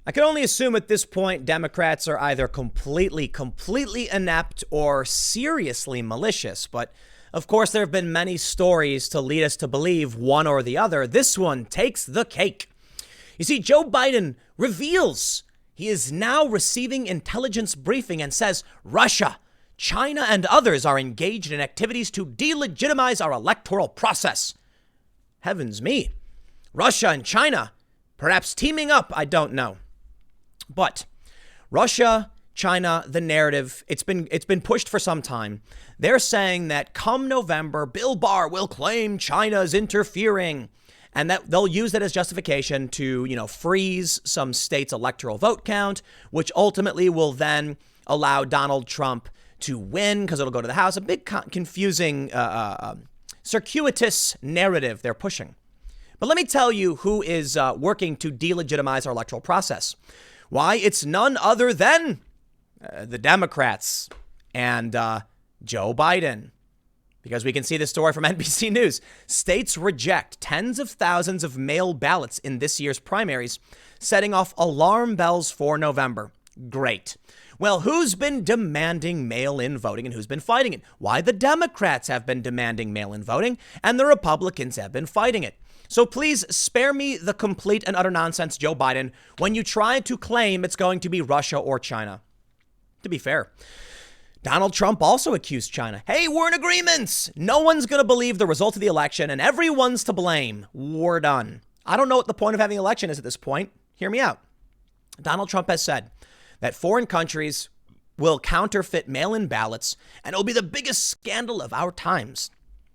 I can only assume at this point Democrats are either completely inept or seriously malicious. But of course, there have been many stories to lead us to believe one or the other. This one takes the cake. You see, Joe Biden reveals he is now receiving intelligence briefing and says Russia, China, and others are engaged in activities to delegitimize our electoral process. Heavens me. Russia and China, perhaps teaming up, I don't know. But Russia, China, the narrative, it's been pushed for some time. They're saying that come November, Bill Barr will claim China's interfering, and that they'll use that as justification to, freeze some states' electoral vote count, which ultimately will then allow Donald Trump to win because it'll go to the House. A big confusing, circuitous narrative they're pushing. But let me tell you who is working to delegitimize our electoral process. Why? It's none other than the Democrats and Joe Biden. Because we can see this story from NBC News. States reject tens of thousands of mail ballots in this year's primaries, setting off alarm bells for November. Great. Well, who's been demanding mail-in voting and who's been fighting it? Why, the Democrats have been demanding mail-in voting and the Republicans have been fighting it. So please spare me the complete and utter nonsense, Joe Biden, when you try to claim it's going to be Russia or China. To be fair, Donald Trump also accused China. Hey, we're in agreement. No one's going to believe the result of the election and everyone's to blame. We're done. I don't know what the point of having an election is at this point. Hear me out. Donald Trump has said that foreign countries will counterfeit mail-in ballots and it'll be the biggest scandal of our times.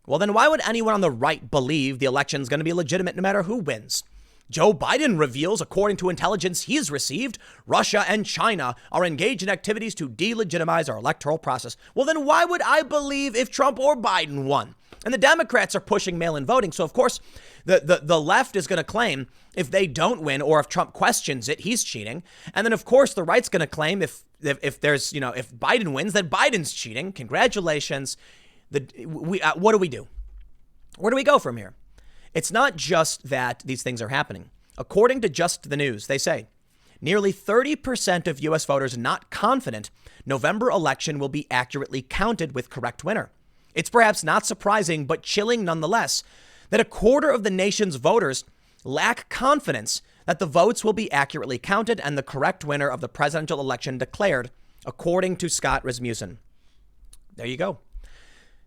Well, then why would anyone on the right believe the election's going to be legitimate no matter who wins? Joe Biden reveals, according to intelligence he's received, Russia and China are engaged in activities to delegitimize our electoral process. Well, then why would I believe if Trump or Biden won? And the Democrats are pushing mail-in voting. So, of course, the left is going to claim if they don't win or if Trump questions it, he's cheating. And then, of course, the right's going to claim if there's, if Biden wins, that Biden's cheating. Congratulations. What do we do? Where do we go from here? It's not just that these things are happening. According to Just the News, they say nearly 30% of U.S. voters not confident November election will be accurately counted with correct winner. It's perhaps not surprising, but chilling nonetheless, that a quarter of the nation's voters lack confidence that the votes will be accurately counted and the correct winner of the presidential election declared, according to Scott Rasmussen. There you go.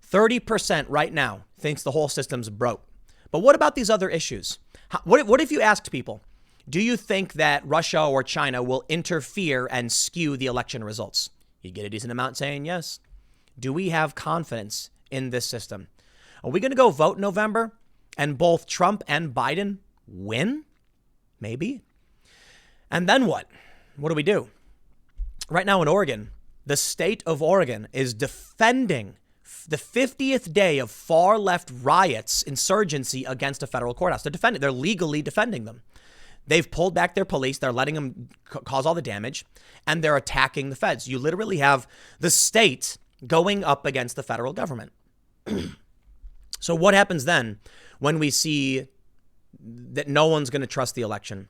30% right now thinks the whole system's broke. But what about these other issues? What if you asked people, do you think that Russia or China will interfere and skew the election results? You get a decent amount saying yes. Do we have confidence in this system? Are we going to go vote in November and both Trump and Biden win? Maybe. And then what? What do we do? Right now in Oregon, the state of Oregon is defending the 50th day of far left riots, insurgency against a federal courthouse. They're legally defending them. They've pulled back their police. They're letting them cause all the damage and they're attacking the feds. You literally have the state going up against the federal government. So what happens then when we see that no one's going to trust the election?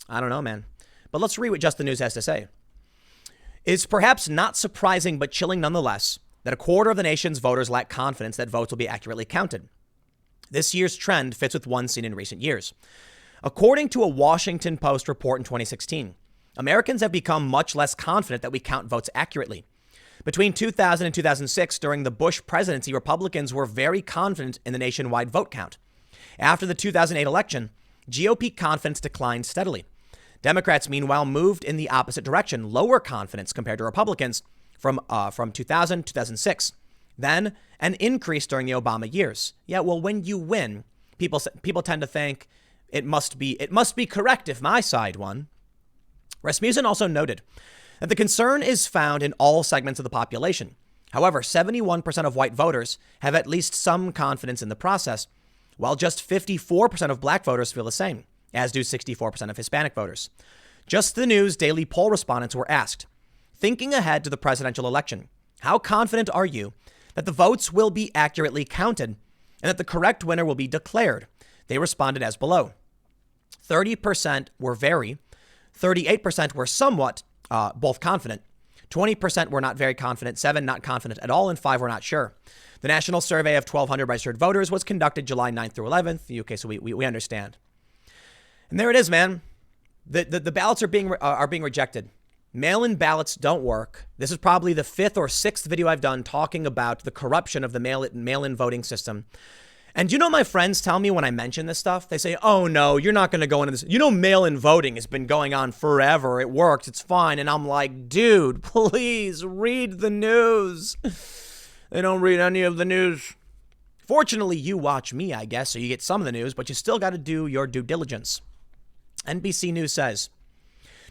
I don't know, man. But let's read what Just the News has to say. It's perhaps not surprising, but chilling nonetheless, that a quarter of the nation's voters lack confidence that votes will be accurately counted. This year's trend fits with one seen in recent years. According to a Washington Post report in 2016, Americans have become much less confident that we count votes accurately. Between 2000 and 2006, during the Bush presidency, Republicans were very confident in the nationwide vote count. After the 2008 election, GOP confidence declined steadily. Democrats, meanwhile, moved in the opposite direction, lower confidence compared to Republicans from 2000 to 2006. Then an increase during the Obama years. Yeah, well, when you win, people tend to think it must be correct if my side won. Rasmussen also noted that the concern is found in all segments of the population. However, 71% of white voters have at least some confidence in the process, while just 54% of black voters feel the same, as do 64% of Hispanic voters. Just the News daily poll respondents were asked, thinking ahead to the presidential election, how confident are you that the votes will be accurately counted and that the correct winner will be declared? They responded as below. 30% were very, 38% were somewhat both confident. 20% were not very confident, 7 not confident at all, and 5 were not sure. The national survey of 1,200 registered voters was conducted July 9th through 11th. Okay, so we understand. And there it is, man. The ballots are being rejected. Mail-in ballots don't work. This is probably the 5th or 6th video I've done talking about the corruption of the mail-in voting system. And you know, my friends tell me when I mention this stuff, they say, oh no, you're not going to go into this. You know, mail-in voting has been going on forever. It works. It's fine. And I'm like, dude, please read the news. They don't read any of the news. Fortunately, you watch me, I guess, so you get some of the news, but you still got to do your due diligence. NBC News says,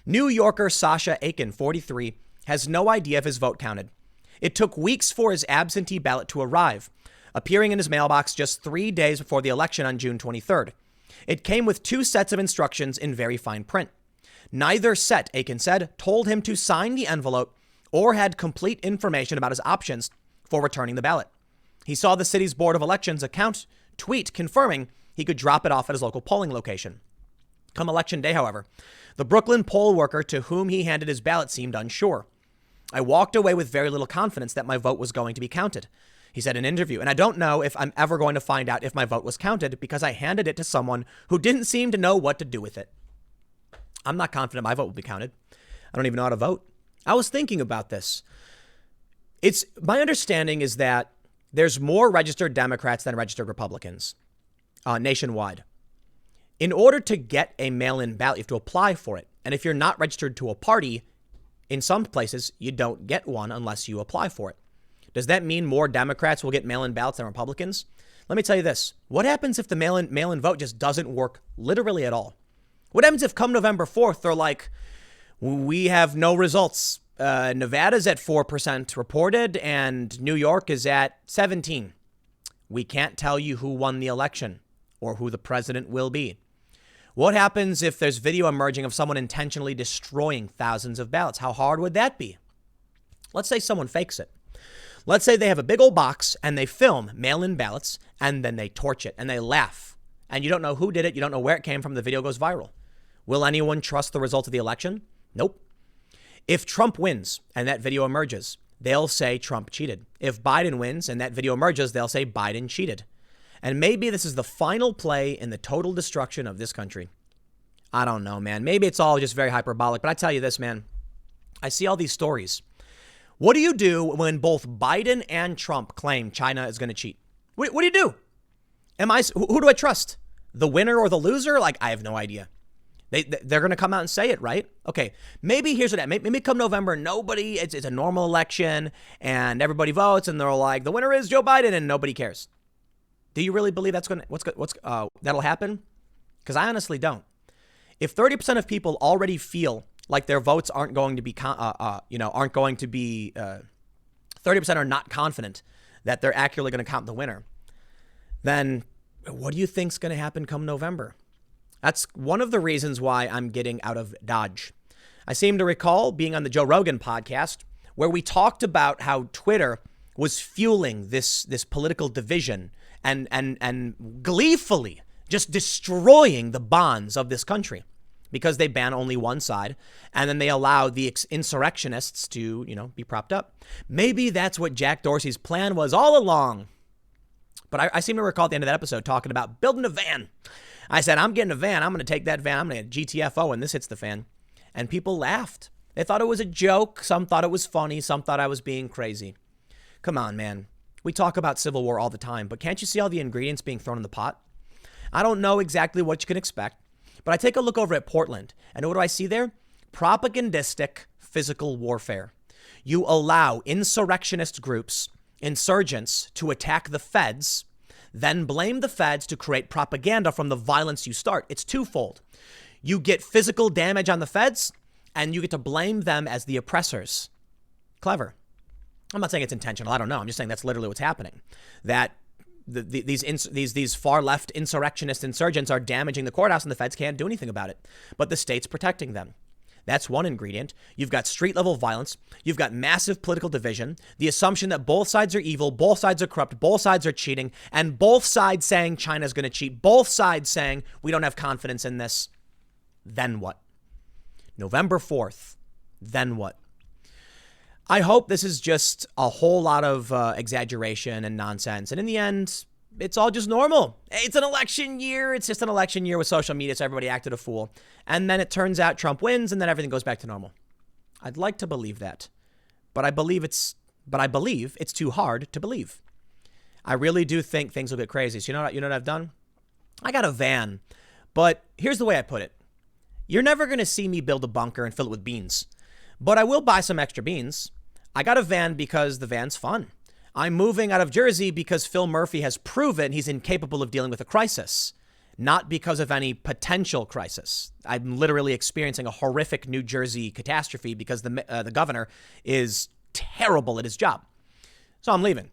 New Yorker Sasha Aiken, 43, has no idea if his vote counted. It took weeks for his absentee ballot to arrive, appearing in his mailbox just 3 days before the election on June 23rd. It came with 2 sets of instructions in very fine print. Neither set, Aiken said, told him to sign the envelope or had complete information about his options for returning the ballot. He saw the city's Board of Elections account tweet confirming he could drop it off at his local polling location. Come election day, however, the Brooklyn poll worker to whom he handed his ballot seemed unsure. I walked away with very little confidence that my vote was going to be counted, he said in an interview, and I don't know if I'm ever going to find out if my vote was counted because I handed it to someone who didn't seem to know what to do with it. I'm not confident my vote will be counted. I don't even know how to vote. I was thinking about this. My understanding is that there's more registered Democrats than registered Republicans nationwide. In order to get a mail-in ballot, you have to apply for it. And if you're not registered to a party, in some places, you don't get one unless you apply for it. Does that mean more Democrats will get mail-in ballots than Republicans? Let me tell you this. What happens if the mail-in vote just doesn't work literally at all? What happens if come November 4th, they're like, we have no results. Nevada's at 4% reported and New York is at 17. We can't tell you who won the election or who the president will be. What happens if there's video emerging of someone intentionally destroying thousands of ballots? How hard would that be? Let's say someone fakes it. Let's say they have a big old box and they film mail-in ballots and then they torch it and they laugh. And you don't know who did it. You don't know where it came from. The video goes viral. Will anyone trust the result of the election? Nope. If Trump wins and that video emerges, they'll say Trump cheated. If Biden wins and that video emerges, they'll say Biden cheated. And maybe this is the final play in the total destruction of this country. I don't know, man. Maybe it's all just very hyperbolic, but I tell you this, man. I see all these stories. What do you do when both Biden and Trump claim China is going to cheat? What do you do? Who do I trust? The winner or the loser? Like, I have no idea. They're going to come out and say it, right? Okay, maybe here's what that. Maybe come November, it's a normal election and everybody votes and they're like, the winner is Joe Biden and nobody cares. Do you really believe that'll happen? Because I honestly don't. If 30% of people already feel like their votes aren't going to be, 30% are not confident that they're accurately going to count the winner, then what do you think's going to happen come November? That's one of the reasons why I'm getting out of Dodge. I seem to recall being on the Joe Rogan podcast where we talked about how Twitter was fueling this political division and gleefully just destroying the bonds of this country because they ban only one side and then they allow the insurrectionists to, be propped up. Maybe that's what Jack Dorsey's plan was all along. But I seem to recall at the end of that episode talking about building a van. I said, I'm getting a van. I'm going to take that van. I'm going to GTFO when this hits the fan. And people laughed. They thought it was a joke. Some thought it was funny. Some thought I was being crazy. Come on, man. We talk about civil war all the time, but can't you see all the ingredients being thrown in the pot? I don't know exactly what you can expect, but I take a look over at Portland, and what do I see there? Propagandistic physical warfare. You allow insurrectionist groups, insurgents, to attack the feds, then blame the feds to create propaganda from the violence you start. It's twofold. You get physical damage on the feds, and you get to blame them as the oppressors. Clever. I'm not saying it's intentional. I don't know. I'm just saying that's literally what's happening. That these far left insurgents are damaging the courthouse and the feds can't do anything about it. But the state's protecting them. That's one ingredient. You've got street level violence. You've got massive political division. The assumption that both sides are evil, both sides are corrupt, both sides are cheating, and both sides saying China's going to cheat, both sides saying we don't have confidence in this. Then what? November 4th. Then what? I hope this is just a whole lot of exaggeration and nonsense. And in the end, it's all just normal. It's an election year. It's just an election year with social media, so everybody acted a fool. And then it turns out Trump wins, and then everything goes back to normal. I'd like to believe that. But I believe it's too hard to believe. I really do think things will get crazy. So you know what I've done? I got a van. But here's the way I put it. You're never going to see me build a bunker and fill it with beans. But I will buy some extra beans. I got a van because the van's fun. I'm moving out of Jersey because Phil Murphy has proven he's incapable of dealing with a crisis, not because of any potential crisis. I'm literally experiencing a horrific New Jersey catastrophe because the governor is terrible at his job. So I'm leaving.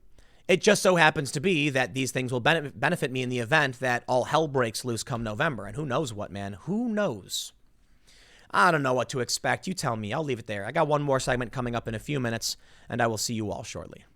It just so happens to be that these things will benefit me in the event that all hell breaks loose come November. And who knows what, man? Who knows? I don't know what to expect. You tell me. I'll leave it there. I got one more segment coming up in a few minutes, and I will see you all shortly.